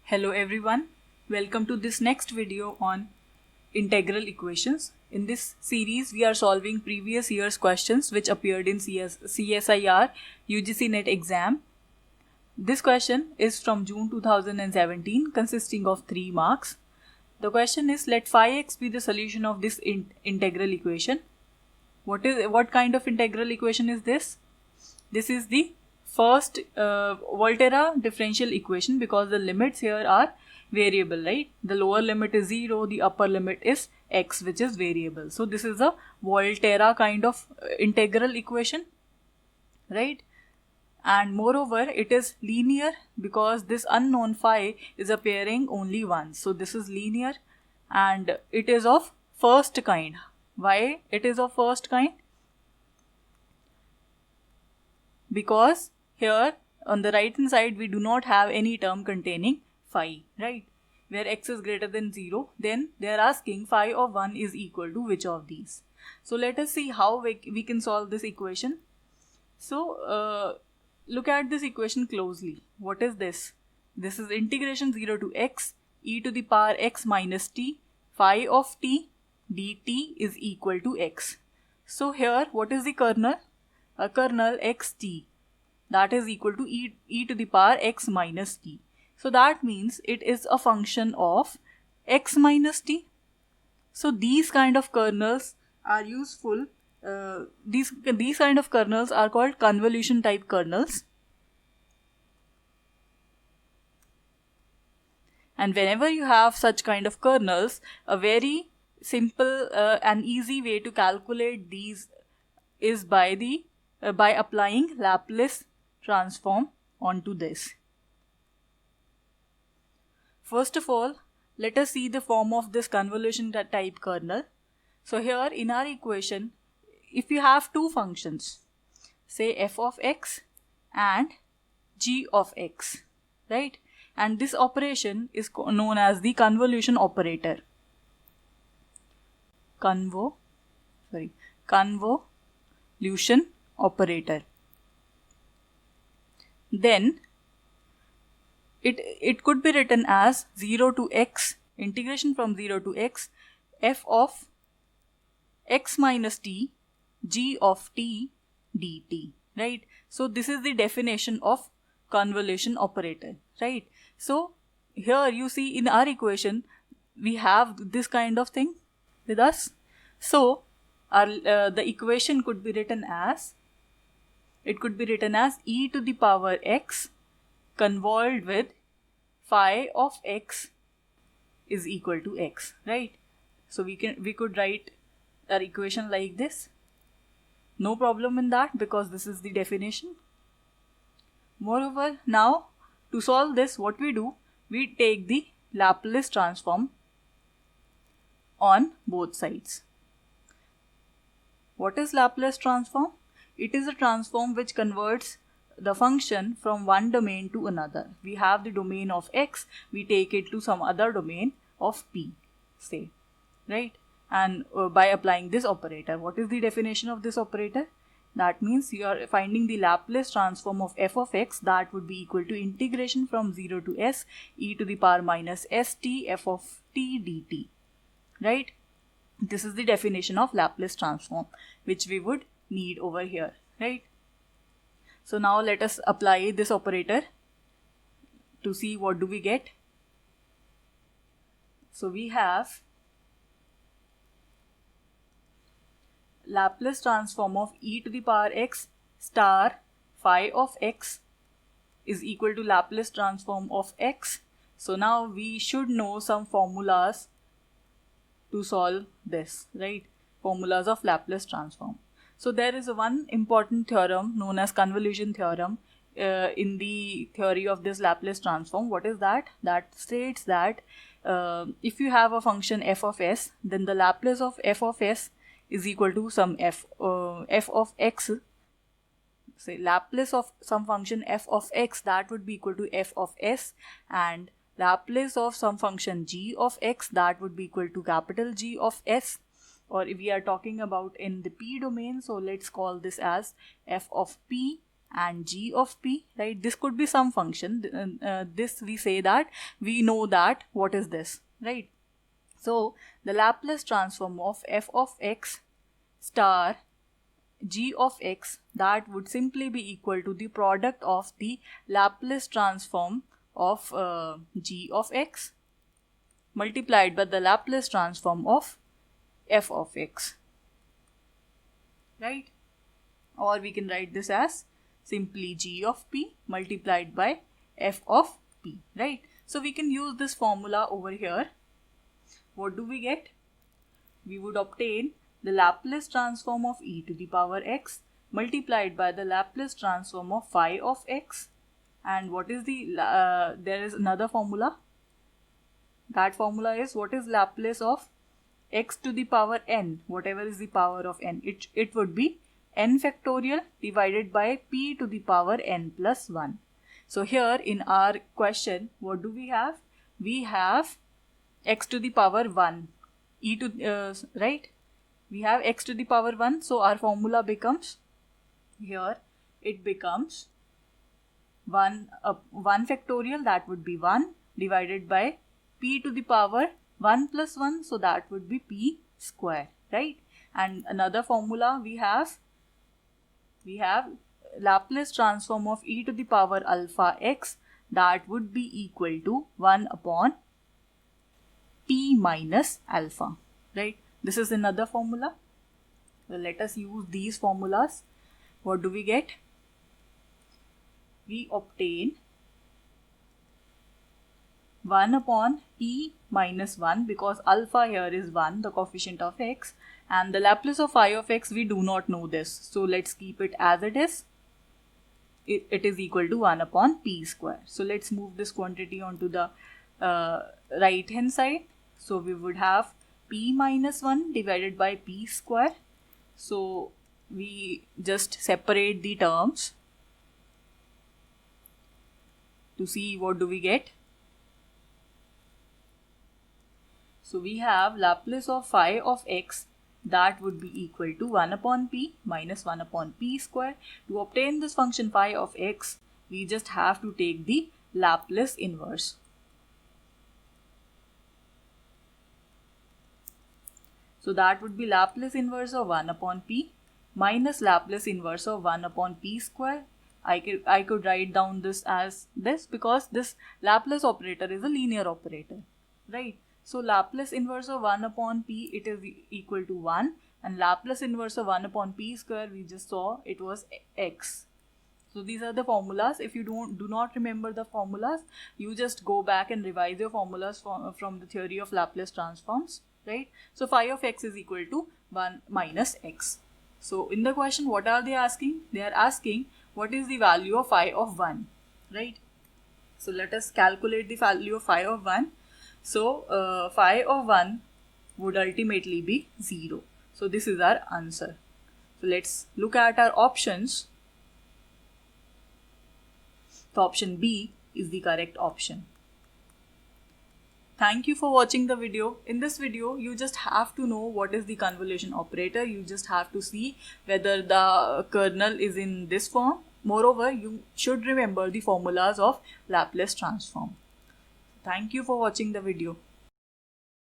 Hello everyone, welcome to this next video on integral equations. In this series, we are solving previous year's questions which appeared in CSIR UGC NET exam. This question is from June 2017 consisting of 3 marks. The question is, let phi x be the solution of this integral equation. What kind of integral equation is this? This is the first Volterra differential equation because the limits here are variable, right? The lower limit is 0, the upper limit is x, which is variable. So this is a Volterra kind of integral equation, right? And moreover, it is linear because this unknown phi is appearing only once. So this is linear and it is of first kind. Why it is of first kind? Because here on the right hand side we do not have any term containing phi, right? Where x is greater than 0, then they are asking phi of 1 is equal to which of these. So let us see how we can solve this equation. So look at this equation closely. What is this? This is integration 0 to x e to the power x minus t phi of t dt is equal to x. So here what is the kernel? A kernel xt, that is equal to e to the power x minus t. So that means it is a function of x minus t. So these kind of kernels are useful. These kind of kernels are called convolution type kernels. And whenever you have such kind of kernels, a very simple and easy way to calculate these is by applying Laplace transform onto this. First of all, let us see the form of this convolution type kernel. So here in our equation, if you have two functions, say f of x and g of x, right? And this operation is known as the convolution operator. Convolution operator. Then it could be written as 0 to x, integration from 0 to x, f of x minus t, g of t dt, right? So this is the definition of convolution operator, right? So here you see in our equation we have this kind of thing with us. So the equation could be written as, e to the power x convolved with phi of x is equal to x, right? So we could write our equation like this. No problem in that because this is the definition. Moreover, now to solve this, what we do, we take the Laplace transform on both sides. What is Laplace transform? It is a transform which converts the function from one domain to another. We have the domain of x, we take it to some other domain of p, say, right? And by applying this operator, what is the definition of this operator? That means you are finding the Laplace transform of f of x, that would be equal to integration from 0 to s e to the power minus st f of t dt, right? This is the definition of Laplace transform which we would need over here, right? So now let us apply this operator to see what do we get. So we have Laplace transform of e to the power x star phi of x is equal to Laplace transform of x. So now we should know some formulas to solve this, right? Formulas of Laplace transform. So there is one important theorem known as convolution theorem in the theory of this Laplace transform. What is that? That states that if you have a function f of s, then the Laplace of f of s is equal to some f of x. Say Laplace of some function f of x, that would be equal to f of s, and Laplace of some function g of x, that would be equal to capital G of s. Or if we are talking about in the p domain, so let's call this as f of p and g of p, right? This could be some function. This we say that we know that what is this, right? So the Laplace transform of f of x star g of x, that would simply be equal to the product of the Laplace transform of g of x multiplied by the Laplace transform of f of x, right? Or we can write this as simply g of p multiplied by f of p, right? So we can use this formula over here. What do we get? We would obtain the Laplace transform of e to the power x multiplied by the Laplace transform of phi of x. And what is the, there is another formula. That formula is, what is Laplace of x to the power n, whatever is the power of n. It would be n factorial divided by p to the power n plus 1. So here in our question, what do we have? We have x to the power 1, e to, right? We have x to the power 1. So our formula becomes, here it becomes 1 factorial, that would be 1 divided by p to the power 1 plus 1. So that would be p square, right? And another formula we have Laplace transform of e to the power alpha x, that would be equal to 1 upon p minus alpha, right? This is another formula. Well, let us use these formulas. What do we get? We obtain 1 upon e minus 1, because alpha here is 1, the coefficient of x, and the Laplace of phi of x, we do not know this. So let's keep it as it is. It is equal to 1 upon p square. So let's move this quantity onto the right hand side. So we would have p minus 1 divided by p square. So we just separate the terms to see what do we get. So we have Laplace of phi of x, that would be equal to 1 upon p minus 1 upon p square. To obtain this function phi of x, we just have to take the Laplace inverse. So that would be Laplace inverse of 1 upon p minus Laplace inverse of 1 upon p square. I could write down this as this, because this Laplace operator is a linear operator, right? So Laplace inverse of 1 upon p, it is equal to 1, and Laplace inverse of 1 upon p square, we just saw it was x. So these are the formulas. If you do not remember the formulas, you just go back and revise your formulas from the theory of Laplace transforms, right? So phi of x is equal to 1 minus x. So in the question, what are they asking? They are asking what is the value of phi of 1, right? So let us calculate the value of phi of 1. So phi of 1 would ultimately be 0. So this is our answer. So let's look at our options. So option B is the correct option. Thank you for watching the video. In this video, you just have to know what is the convolution operator. You just have to see whether the kernel is in this form. Moreover, you should remember the formulas of Laplace transform. Thank you for watching the video.